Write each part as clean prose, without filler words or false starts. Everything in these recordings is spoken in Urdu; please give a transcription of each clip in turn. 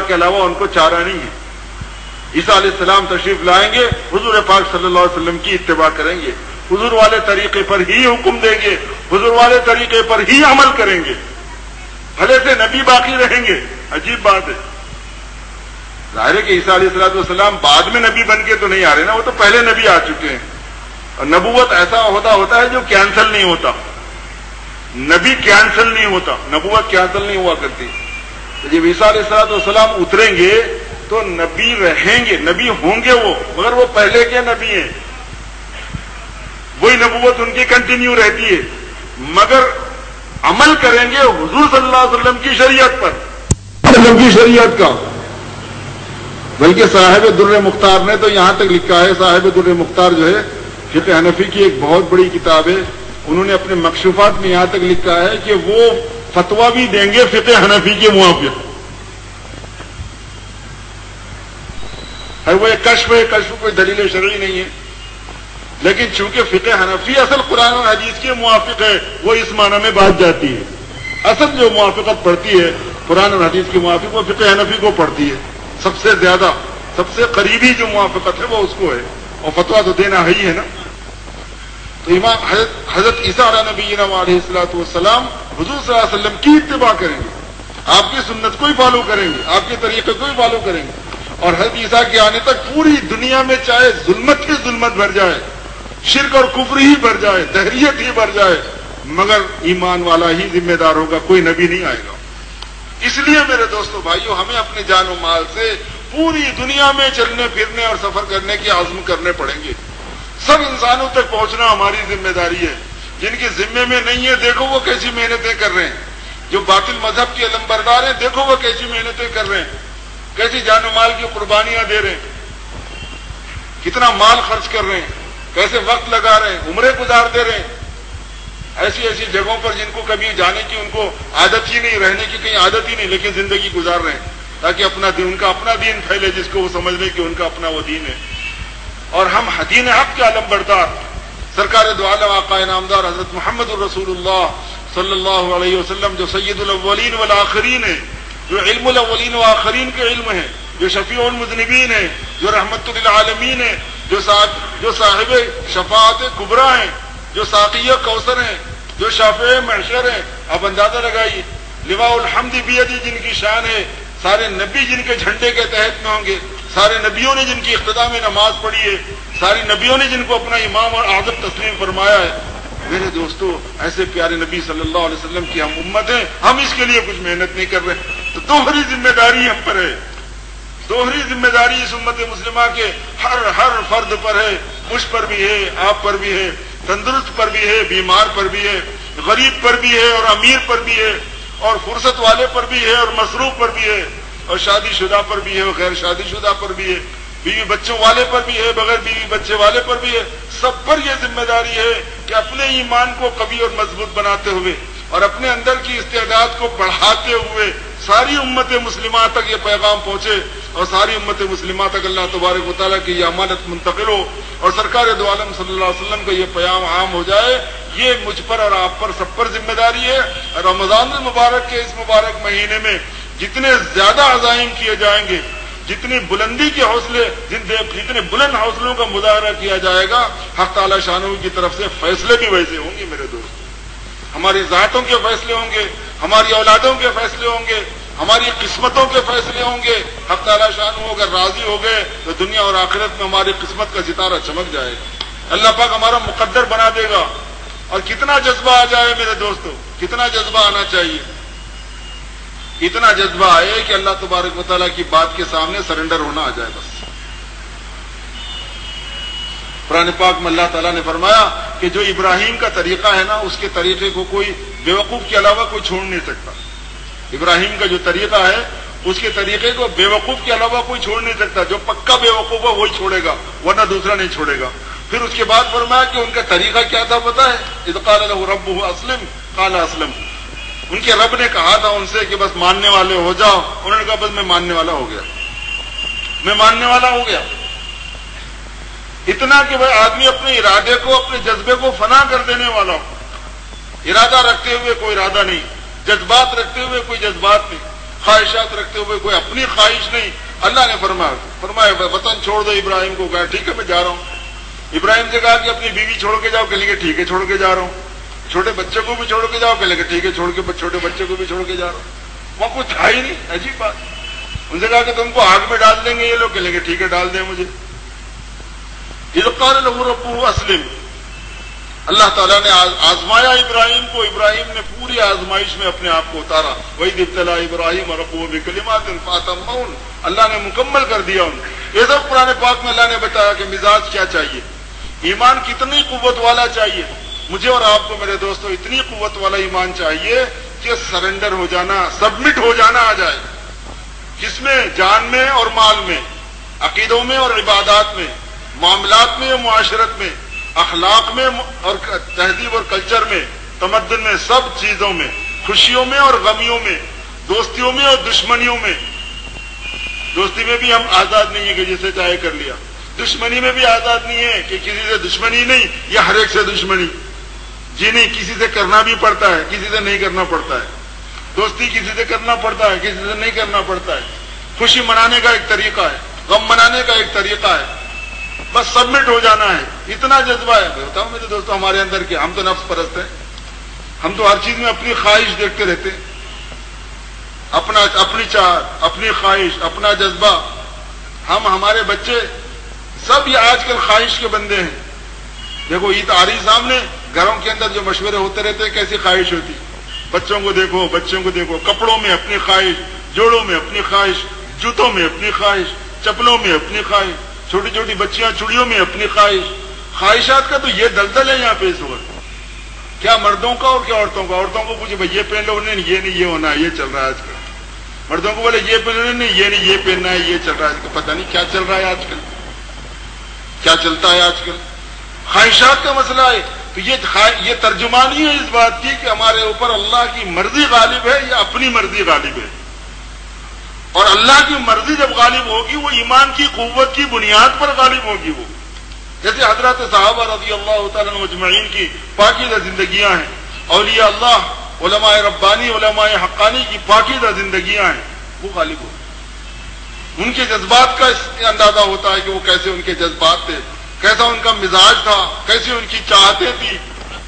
کے علاوہ ان کو چارہ نہیں ہے. عیسیٰ علیہ السلام تشریف لائیں گے, حضور پاک صلی اللہ علیہ وسلم کی اتباع کریں گے, حضور والے طریقے پر ہی حکم دیں گے, حضور والے طریقے پر ہی عمل کریں گے, بھلے سے نبی باقی رہیں گے. عجیب بات ہے. ظاہر ہے کہ عیسیٰ علیہ السلام بعد میں نبی بن کے تو نہیں آ رہے نا, وہ تو پہلے نبی آ چکے ہیں. اور نبوت ایسا ہوتا ہے جو کینسل نہیں ہوتا. نبی کینسل نہیں ہوتا, نبوت کینسل نہیں ہوا کرتی. جب عیسیٰ علیہ السلام اتریں گے تو نبی رہیں گے, نبی ہوں گے وہ, مگر وہ پہلے کے نبی ہیں. وہی نبوت ان کی کنٹینیو رہتی ہے, مگر عمل کریں گے حضور صلی اللہ علیہ وسلم کی شریعت پر, کی شریعت کا. بلکہ صاحب در مختار نے تو یہاں تک لکھا ہے, صاحب در مختار جو ہے فقہ حنفی کی ایک بہت بڑی کتاب ہے, انہوں نے اپنے مکشوفات میں یہاں تک لکھا ہے کہ وہ فتویٰ بھی دیں گے فقہ حنفی کے موافق. وہ ایک کشف ہے, کشف کوئی دلیل شرعی نہیں ہے, لیکن چونکہ فقہ حنفی اصل قرآن اور حدیث کے موافق ہے, وہ اس معنی میں بات جاتی ہے. اصل جو موافقت پڑتی ہے قرآن اور حدیث کے موافق, وہ فقہ حنفی کو پڑتی ہے. سب سے زیادہ, سب سے قریبی جو موافقت ہے وہ اس کو ہے, اور فتویٰ تو دینا ہی ہے نا. تو امام حضرت عیسیٰ علیہ نبینا علیہ الصلوۃ والسلام حضور صلی اللہ علیہ وسلم کی اتباع کریں گے, آپ کی سنت کو ہی فالو کریں گے, آپ کے طریقے کو ہی فالو کریں گے. اور حضرت عیسیٰ کے آنے تک پوری دنیا میں چاہے ظلمت ہی ظلمت بھر جائے, شرک اور کفر ہی بھر جائے, دہریت ہی بھر جائے, مگر ایمان والا ہی ذمہ دار ہوگا, کوئی نبی نہیں آئے گا. اس لیے میرے دوستو بھائیو, ہمیں اپنے جان و مال سے پوری دنیا میں چلنے پھرنے اور سفر کرنے کے عزم کرنے پڑیں گے. سب انسانوں تک پہنچنا ہماری ذمہ داری ہے. جن کے ذمے میں نہیں ہے, دیکھو وہ کیسی محنتیں کر رہے ہیں. جو باطل مذہب کے علمبردار ہیں, دیکھو وہ کیسی محنتیں کر رہے ہیں, کیسی جان و مال کی قربانیاں دے رہے ہیں, کتنا مال خرچ کر رہے ہیں, کیسے وقت لگا رہے ہیں, عمریں گزار دے رہے ہیں ایسی ایسی جگہوں پر جن کو کبھی جانے کی ان کو عادت ہی نہیں, رہنے کی کہیں عادت ہی نہیں, لیکن زندگی گزار رہے ہیں تاکہ اپنا دین, ان کا اپنا دین پھیلے, جس کو وہ سمجھ لیں کہ ان کا اپنا وہ دین ہے. اور ہم دین حق کے علم بردار سرکار دو عالم آقا نامدار حضرت محمد الرسول اللہ صلی اللہ علیہ وسلم, جو سید الاولین والآخرین ہیں, جو علم الاولین والآخرین کے علم ہیں, جو شفیع المذنبین ہیں, جو رحمت للعالمین ہیں, جو صاحب شفاعت کبریٰ ہیں, جو ساقی کوثر ہیں, جو شافع محشر ہیں. آپ اندازہ لگائیے, لواء الحمد بیدی جن کی شان ہے, سارے نبی جن کے جھنڈے کے تحت میں ہوں گے, سارے نبیوں نے جن کی اقتدا میں نماز پڑھی ہے, ساری نبیوں نے جن کو اپنا امام اور اعظم تسلیم فرمایا ہے. میرے دوستو, ایسے پیارے نبی صلی اللہ علیہ وسلم کی ہم امت ہیں, ہم اس کے لیے کچھ محنت نہیں کر رہے. تو دوہری ذمہ داری ہم پر ہے, دوہری ذمہ داری اس امت مسلمہ کے ہر فرد پر ہے. مجھ پر بھی ہے, آپ پر بھی ہے, تندرست پر بھی ہے, بیمار پر بھی ہے, غریب پر بھی ہے, اور امیر پر بھی ہے, اور فرصت والے پر بھی ہے, اور مصروف پر بھی ہے, اور شادی شدہ پر بھی ہے, اور غیر شادی شدہ پر بھی ہے, بیوی بچوں والے پر بھی ہے, بغیر بیوی بچے والے پر بھی ہے. سب پر یہ ذمہ داری ہے کہ اپنے ایمان کو قوی اور مضبوط بناتے ہوئے اور اپنے اندر کی استعداد کو بڑھاتے ہوئے ساری امت مسلمہ تک یہ پیغام پہنچے, اور ساری امت مسلمہ تک اللہ تبارک و تعالیٰ کی یہ امانت منتقل ہو, اور سرکار دو عالم صلی اللہ علیہ وسلم کا یہ پیام عام ہو جائے. یہ مجھ پر اور آپ پر سب پر ذمہ داری ہے. رمضان المبارک کے اس مبارک مہینے میں جتنے زیادہ عزائم کیے جائیں گے, جتنی بلندی کے حوصلے, جتنے بلند حوصلوں کا مظاہرہ کیا جائے گا, حق تعالی شانہ کی طرف سے فیصلے بھی ویسے ہوں گے. میرے دوست, ہماری ذاتوں کے فیصلے ہوں گے, ہماری اولادوں کے فیصلے ہوں گے, ہماری قسمتوں کے فیصلے ہوں گے. حق تعالی شانہ اگر راضی ہو گئے تو دنیا اور آخرت میں ہماری قسمت کا ستارہ چمک جائے گا. اللہ پاک ہمارا مقدر بنا دے گا. اور کتنا جذبہ آ جائے میرے دوستو, کتنا جذبہ آنا چاہیے, اتنا جذبہ آئے کہ اللہ تبارک و تعالیٰ کی بات کے سامنے سرنڈر ہونا آ جائے. بس قرآن پاک میں اللہ تعالیٰ نے فرمایا کہ جو ابراہیم کا طریقہ ہے نا, اس کے طریقے کو کوئی بیوقوف کے علاوہ کوئی چھوڑ نہیں سکتا. ابراہیم کا جو طریقہ ہے, اس کے طریقے کو بیوقوف کے علاوہ کوئی چھوڑ نہیں سکتا. جو پکا بیوقوف ہے وہی چھوڑے گا, ورنہ دوسرا نہیں چھوڑے گا. پھر اس کے بعد فرمایا کہ ان کا طریقہ کیا تھا پتہ ہے, اذ قال له ربه اسلم قال اسلم. ان کے رب نے کہا تھا ان سے کہ بس ماننے والے ہو جاؤ. انہوں نے کہا بس میں ماننے والا ہو گیا, میں ماننے والا ہو گیا. اتنا کہ وہ آدمی اپنے ارادے کو, اپنے جذبے کو فنا کر دینے والا ہو. ارادہ رکھتے ہوئے کوئی ارادہ نہیں, جذبات رکھتے ہوئے کوئی جذبات نہیں, خواہشات رکھتے ہوئے، کوئی اپنی خواہش نہیں. اللہ نے فرمایا وطن چھوڑ دو. ابراہیم کو کہا ٹھیک ہے میں جا رہا ہوں. ابراہیم سے کہا کہ اپنی بیوی چھوڑ کے جاؤ، کہنے لگے ٹھیک ہے چھوڑ کے جا رہا ہوں. چھوٹے بچے کو بھی چھوڑ کے جاؤ، کہنے لگے ٹھیک ہے چھوٹے بچے کو بھی چھوڑ کے جا رہا ہوں. وہاں کچھ تھا ہی نہیں. عجیب بات. ان سے کہا کہ تم کو آگ میں ڈال دیں گے یہ لوگ، کہنے لگے ٹھیک ہے ڈال دیں مجھے. اذ قال له ربه اسلم. اللہ تعالیٰ نے آزمایا ابراہیم کو. ابراہیم نے پوری آزمائش میں اپنے آپ کو اتارا. وَإِذِ ابْتَلَىٰ إِبْرَاهِيمَ رَبُّهُ بِكَلِمَاتٍ فَأَتَمَّهُنَّ. اللہ نے مکمل کر دیا ان کو. یہ سب قرآن پاک میں اللہ نے بتایا کہ مزاج کیا چاہیے، ایمان کتنی قوت والا چاہیے. مجھے اور آپ کو میرے دوستو اتنی قوت والا ایمان چاہیے کہ سرنڈر ہو جانا، سبمٹ ہو جانا آ جائے. کس میں؟ جان میں اور مال میں، عقیدوں میں اور عبادات میں، معاملات میں اور معاشرت میں، اخلاق میں اور تہذیب اور کلچر میں، تمدن میں، سب چیزوں میں، خوشیوں میں اور غمیوں میں، دوستیوں میں اور دشمنیوں میں. دوستی میں بھی ہم آزاد نہیں ہیں کہ جسے چاہے کر لیا. دشمنی میں بھی آزاد نہیں ہے کہ کسی سے دشمنی نہیں یا ہر ایک سے دشمنی جی نہیں. کسی سے کرنا بھی پڑتا ہے، کسی سے نہیں کرنا پڑتا ہے. دوستی کسی سے کرنا پڑتا ہے، کسی سے نہیں کرنا پڑتا ہے. خوشی منانے کا ایک طریقہ ہے، غم منانے کا ایک طریقہ ہے. بس سبمٹ ہو جانا ہے، اتنا جذبہ ہے. میں بتاؤں میرے دوستوں ہمارے اندر کیا، ہم تو نفس پرست ہیں. ہم تو ہر چیز میں اپنی خواہش دیکھتے رہتے ہیں، اپنی چاہت، اپنی خواہش، اپنا جذبہ. ہمارے بچے سب یہ آج کل خواہش کے بندے ہیں. دیکھو عید آ رہی سامنے، گھروں کے اندر جو مشورے ہوتے رہتے ہیں کیسی خواہش ہوتی. بچوں کو دیکھو کپڑوں میں اپنی خواہش، جوڑوں میں اپنی خواہش، جوتوں میں اپنی خواہش، چپلوں میں اپنی خواہش، چھوٹی چھوٹی بچیاں چوڑیوں میں اپنی خواہش. خواہشات کا تو یہ دلدل ہے یہاں پہ اس وقت. کیا مردوں کا اور کیا عورتوں کا. عورتوں کو پوچھے بھائی یہ پہن لو، نہیں یہ نہیں یہ ہونا ہے، یہ چل رہا ہے آج کل. مردوں کو بولے یہ پہن لو، نہیں یہ نہیں یہ پہننا ہے، یہ چل رہا ہے آج کل. پتہ نہیں کیا چل رہا ہے آج کل، کیا چلتا ہے آج کل. خواہشات کا مسئلہ ہے. تو یہ ترجمانی ہے اس بات کی کہ ہمارے اوپر اللہ کی مرضی غالب ہے یا اپنی مرضی غالب ہے. اور اللہ کی مرضی جب غالب ہوگی وہ ایمان کی قوت کی بنیاد پر غالب ہوگی. وہ جیسے حضرات صحابہ رضی اللہ تعالیٰ عنہم اجمعین کی پاکیزہ زندگیاں ہیں، اولیاء اللہ، علماء ربانی، علماء حقانی کی پاکیزہ زندگیاں ہیں، وہ غالب ہو. ان کے جذبات کا اس اندازہ ہوتا ہے کہ وہ کیسے ان کے جذبات تھے، کیسا ان کا مزاج تھا، کیسی ان کی چاہتیں تھی.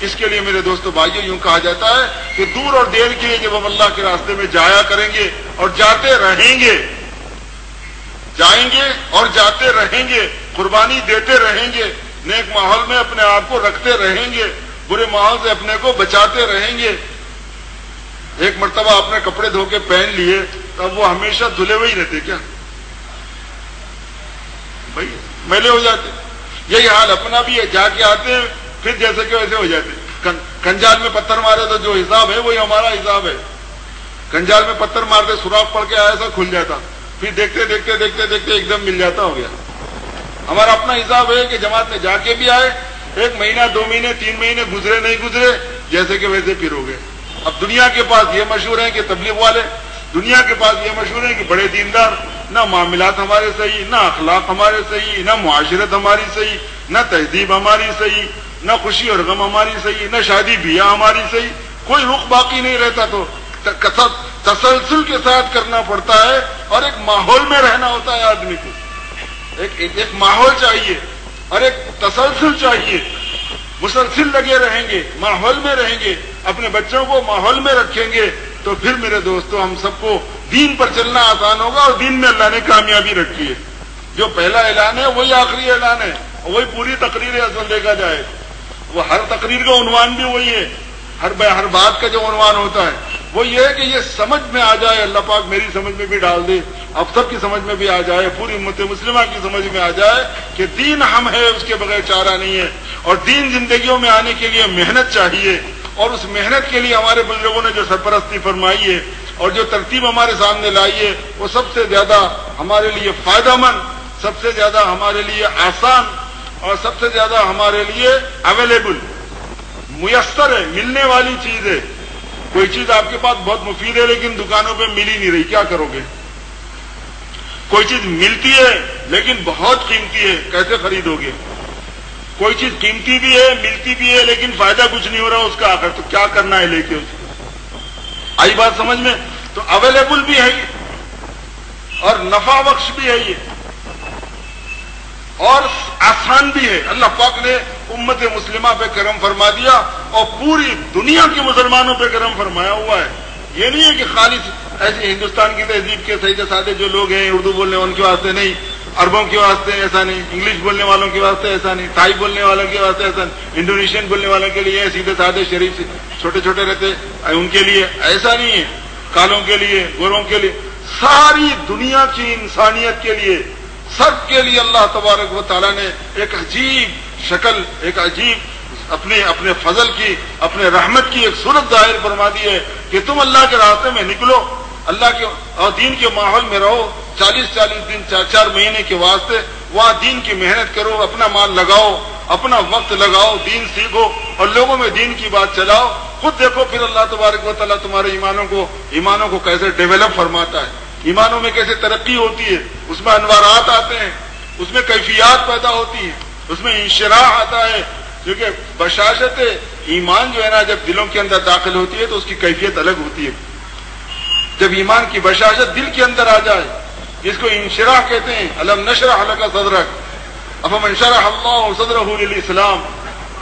اس کے لیے میرے دوستو بھائیو یوں کہا جاتا ہے کہ دور اور دیر کے لیے جب ہم اللہ کے راستے میں جایا کریں گے اور جاتے رہیں گے، جائیں گے اور جاتے رہیں گے، قربانی دیتے رہیں گے، نیک ماحول میں اپنے آپ کو رکھتے رہیں گے، برے ماحول سے اپنے کو بچاتے رہیں گے. ایک مرتبہ اپنے کپڑے دھو کے پہن لیے تب وہ ہمیشہ دھلے ہوئے ہی رہتے کیا بھائی، میلے ہو جاتے. یہی حال اپنا بھی ہے، جا کے آتے ہیں پھر جیسے کہ ویسے ہو جاتے. کنجال میں پتھر مارے تو جو حساب ہے وہی ہمارا حساب ہے. کنجال میں پتھر مارتے سوراخ پڑ کے آیا ایسا کھل جاتا، پھر دیکھتے دیکھتے دیکھتے دیکھتے ایک دم مل جاتا. ہو گیا. ہمارا اپنا حساب ہے کہ جماعت میں جا کے بھی آئے، 1 مہینہ 2 مہینے 3 مہینے گزرے نہیں گزرے، جیسے کہ ویسے پھر ہو گئے. اب دنیا کے پاس یہ مشہور ہیں کہ تبلیغ والے، دنیا کے پاس یہ مشہور ہیں کہ بڑے دیندار. نہ معاملات ہمارے صحیح، نہ اخلاق ہمارے صحیح، نہ معاشرت ہماری صحیح، نہ تہذیب ہماری صحیح، نہ خوشی اور غم ہماری صحیح، نہ شادی بیاہ ہماری صحیح. کوئی رخ باقی نہیں رہتا. تو تسلسل کے ساتھ کرنا پڑتا ہے اور ایک ماحول میں رہنا ہوتا ہے. آدمی کو ایک ماحول چاہیے اور ایک تسلسل چاہیے. مسلسل لگے رہیں گے، ماحول میں رہیں گے، اپنے بچوں کو ماحول میں رکھیں گے تو پھر میرے دوستو ہم سب کو دین پر چلنا آسان ہوگا. اور دین میں اللہ نے کامیابی رکھی ہے. جو پہلا اعلان ہے وہی آخری اعلان ہے، وہی پوری تقریر اصل دیکھا جائے. وہ ہر تقریر کا عنوان بھی وہی ہے، ہر بات کا جو عنوان ہوتا ہے وہ یہ ہے کہ یہ سمجھ میں آ جائے. اللہ پاک میری سمجھ میں بھی ڈال دے، اب سب کی سمجھ میں بھی آ جائے، پوری امت مسلمہ کی سمجھ میں آ جائے کہ دین ہم ہے، اس کے بغیر چارہ نہیں ہے. اور دین زندگیوں میں آنے کے لیے محنت چاہیے. اور اس محنت کے لیے ہمارے بزرگوں نے جو سرپرستی فرمائی ہے اور جو ترتیب ہمارے سامنے لائی ہے وہ سب سے زیادہ ہمارے لیے فائدہ مند، سب سے زیادہ ہمارے لیے آسان اور سب سے زیادہ ہمارے لیے اویلیبل، میسر ہے، ملنے والی چیز ہے. کوئی چیز آپ کے پاس بہت مفید ہے لیکن دکانوں پہ مل ہی نہیں رہی، کیا کرو گے؟ کوئی چیز ملتی ہے لیکن بہت قیمتی ہے، کیسے خریدو گے؟ کوئی چیز قیمتی بھی ہے، ملتی بھی ہے لیکن فائدہ کچھ نہیں ہو رہا اس کا، آخر تو کیا کرنا ہے لے کے اس کو؟ آئی بات سمجھ میں؟ تو اویلیبل بھی ہے یہ اور نفع بخش بھی ہے یہ اور آسان بھی ہے. اللہ پاک نے امت مسلمہ پہ کرم فرما دیا اور پوری دنیا کے مسلمانوں پہ کرم فرمایا ہوا ہے. یہ نہیں ہے کہ خالص ایسے ہندوستان کی تہذیب کے سیدے سادے جو لوگ ہیں اردو بولنے ان کے واسطے نہیں, عربوں کے واسطے ایسا نہیں, انگلش بولنے والوں کے واسطے ایسا نہیں, تھائی بولنے والوں کے واسطے ایسا نہیں, انڈونیشین بولنے والوں کے لیے سیدھے سادے شریف سے چھوٹے چھوٹے رہتے ان کے لیے ایسا نہیں ہے, کالوں کے لیے گوروں کے لیے, ساری دنیا کی انسانیت کے لیے سب کے لیے اللہ تبارک و تعالیٰ نے ایک عجیب شکل, ایک عجیب اپنے فضل کی, اپنے رحمت کی ایک صورت ظاہر فرما دی ہے کہ تم اللہ کے راستے میں نکلو, اللہ کے اور دین کے ماحول میں رہو, 40 دن 4 مہینے کے واسطے وہاں دین کی محنت کرو, اپنا مال لگاؤ, اپنا وقت لگاؤ, دین سیکھو اور لوگوں میں دین کی بات چلاؤ. خود دیکھو پھر اللہ تبارک و تعالیٰ تمہارے ایمانوں کو کیسے ڈیولپ فرماتا ہے, ایمانوں میں کیسے ترقی ہوتی ہے, اس میں انوارات آتے ہیں, اس میں کیفیات پیدا ہوتی ہے, اس میں انشراح آتا ہے. کیونکہ بشاشت ایمان جو ہے نا جب دلوں کے اندر داخل ہوتی ہے تو اس کی کیفیت الگ ہوتی ہے. جب ایمان کی بشاشت دل کے اندر آ جائے, جس کو انشراح کہتے ہیں, الم نشرح لک صدرک افمن شرح اللہ صدرہ للاسلام,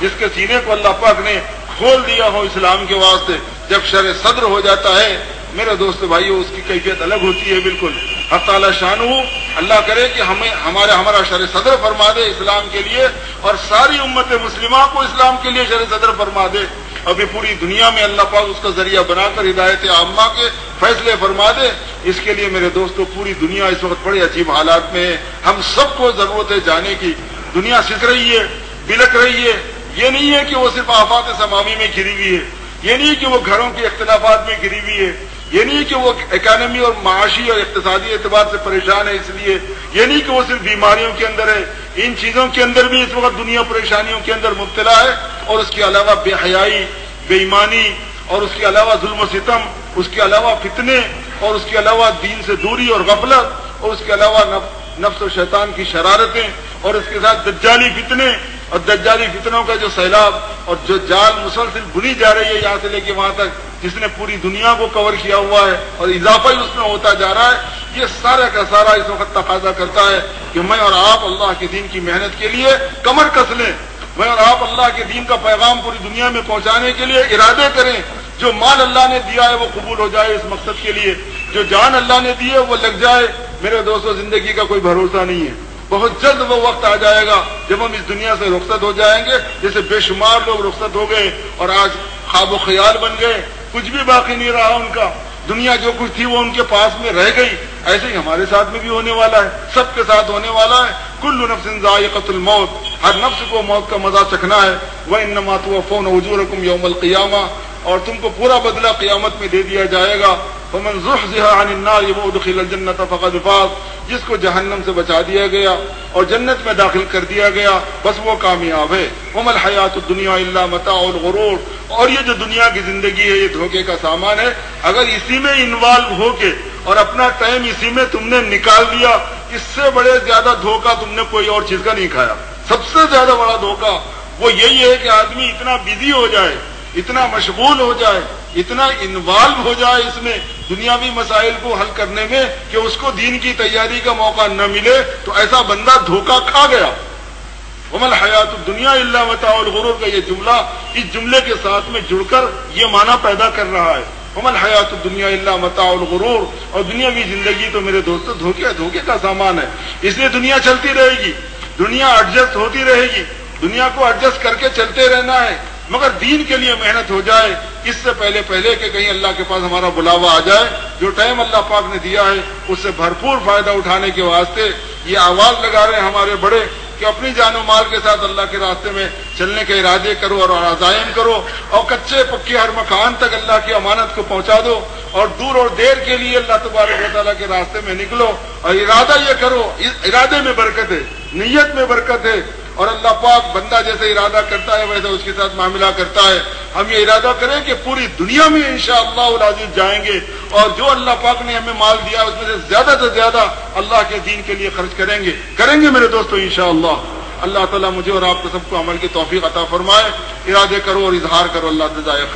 جس کے سینے کو اللہ پاک نے کھول دیا ہو اسلام کے واسطے, جب شرح صدر ہو جاتا ہے میرے دوست بھائیو اس کی کیفیت الگ ہوتی ہے بالکل. حق تعالی شانہ اللہ کرے کہ ہمارا شرح صدر فرما دے اسلام کے لیے اور ساری امت مسلمہ کو اسلام کے لیے شرح صدر فرما دے. ابھی پوری دنیا میں اللہ پاک اس کا ذریعہ بنا کر ہدایت عامہ کے فیصلے فرما دے. اس کے لیے میرے دوستو پوری دنیا اس وقت بڑے عجیب حالات میں ہے. ہم سب کو ضرورت ہے جانے کی. دنیا سکھ رہی ہے, بلک رہی ہے. یہ نہیں ہے کہ وہ صرف آفات سماوی میں گھری ہوئی ہے, یہ نہیں کہ وہ گھروں کے اختلافات میں گھری ہوئی ہے, یہ نہیں کہ وہ اکانومی اور معاشی اور اقتصادی اعتبار سے پریشان ہے اس لیے, یہ نہیں کہ وہ صرف بیماریوں کے اندر ہے. ان چیزوں کے اندر بھی اس وقت دنیا پریشانیوں کے اندر مبتلا ہے. اور اس کے علاوہ بے حیائی, بے ایمانی, اور اس کے علاوہ ظلم و ستم, اس کے علاوہ فتنے, اور اس کے علاوہ دین سے دوری اور غفلت, اور اس کے علاوہ نفس و شیطان کی شرارتیں, اور اس کے ساتھ دجالی فتنے اور دجالی فتنوں کا جو سیلاب اور جو جال مسلسل بنی جا رہی ہے یہاں سے لے کے وہاں تک, جس نے پوری دنیا کو کور کیا ہوا ہے اور اضافہ ہی اس میں ہوتا جا رہا ہے. یہ سارا کا سارا اس وقت تقاضا کرتا ہے کہ میں اور آپ اللہ کے دین کی محنت کے لیے کمر کس لیں, میں اور آپ اللہ کے دین کا پیغام پوری دنیا میں پہنچانے کے لیے ارادے کریں. جو مال اللہ نے دیا ہے وہ قبول ہو جائے اس مقصد کے لیے, جو جان اللہ نے دی ہے وہ لگ جائے. میرے دوستو زندگی کا کوئی بھروسہ نہیں ہے. بہت جلد وہ وقت آ جائے گا جب ہم اس دنیا سے رخصت ہو جائیں گے, جیسے بے شمار لوگ رخصت ہو گئے اور آج خواب و خیال بن گئے, کچھ بھی باقی نہیں رہا ان کا. دنیا جو کچھ تھی وہ ان کے پاس میں رہ گئی. ایسے ہی ہمارے ساتھ میں بھی ہونے والا ہے, سب کے ساتھ ہونے والا ہے. کل نفس ذائقۃ الموت, ہر نفس کو موت کا مزہ چکھنا ہے. وانما توفون اجورکم یوم القیامہ, اور تم کو پورا بدلہ قیامت میں دے دیا جائے گا. فمن زحزح عن النار وادخل الجنۃ فقد فاز, جس کو جہنم سے بچا دیا گیا اور جنت میں داخل کر دیا گیا بس وہ کامیاب ہے. وما الحیات الدنیا الا متاع الغرور, اور یہ جو دنیا کی زندگی ہے یہ دھوکے کا سامان ہے. اگر اسی میں انوالو ہو کے اور اپنا ٹائم اسی میں تم نے نکال دیا, اس سے بڑے زیادہ دھوکہ تم نے کوئی اور چیز کا نہیں کھایا. سب سے زیادہ بڑا دھوکہ وہ یہی ہے کہ آدمی اتنا بزی ہو جائے, اتنا مشغول ہو جائے, اتنا انوالو ہو جائے اس میں دنیاوی مسائل کو حل کرنے میں کہ اس کو دین کی تیاری کا موقع نہ ملے, تو ایسا بندہ دھوکہ کھا گیا. وما الحیات الدنیا الا متاع الغرور کا یہ جملہ اس جملے کے ساتھ میں جڑ کر یہ معنی پیدا کر رہا ہے. وما الحیات الدنیا الا متاع الغرور, اور دنیاوی زندگی تو میرے دوستو دھوکے کا سامان ہے. اس لیے دنیا چلتی رہے گی, دنیا ایڈجسٹ ہوتی رہے گی, دنیا کو ایڈجسٹ کر کے چلتے رہنا ہے. مگر دین کے لیے محنت ہو جائے اس سے پہلے کہ کہیں اللہ کے پاس ہمارا بلاوا آ جائے. جو ٹائم اللہ پاک نے دیا ہے اس سے بھرپور فائدہ اٹھانے کے واسطے یہ آواز لگا رہے ہیں ہمارے بڑے کہ اپنی جان و مال کے ساتھ اللہ کے راستے میں چلنے کے ارادے کرو اور عزائم کرو, اور کچے پکے ہر مکان تک اللہ کی امانت کو پہنچا دو, اور دور اور دیر کے لیے اللہ تبارک و تعالیٰ کے راستے میں نکلو. اور ارادہ یہ کرو, ارادے میں برکت ہے, نیت میں برکت ہے, اور اللہ پاک بندہ جیسے ارادہ کرتا ہے ویسے اس کے ساتھ معاملہ کرتا ہے. ہم یہ ارادہ کریں کہ پوری دنیا میں انشاءاللہ العزیز جائیں گے, اور جو اللہ پاک نے ہمیں مال دیا اس میں سے زیادہ اللہ کے دین کے لیے خرچ کریں گے میرے دوستو انشاءاللہ. اللہ تعالیٰ مجھے اور آپ کو سب کو عمل کی توفیق عطا فرمائے. ارادے کرو اور اظہار کرو. اللہ جزائے خیر.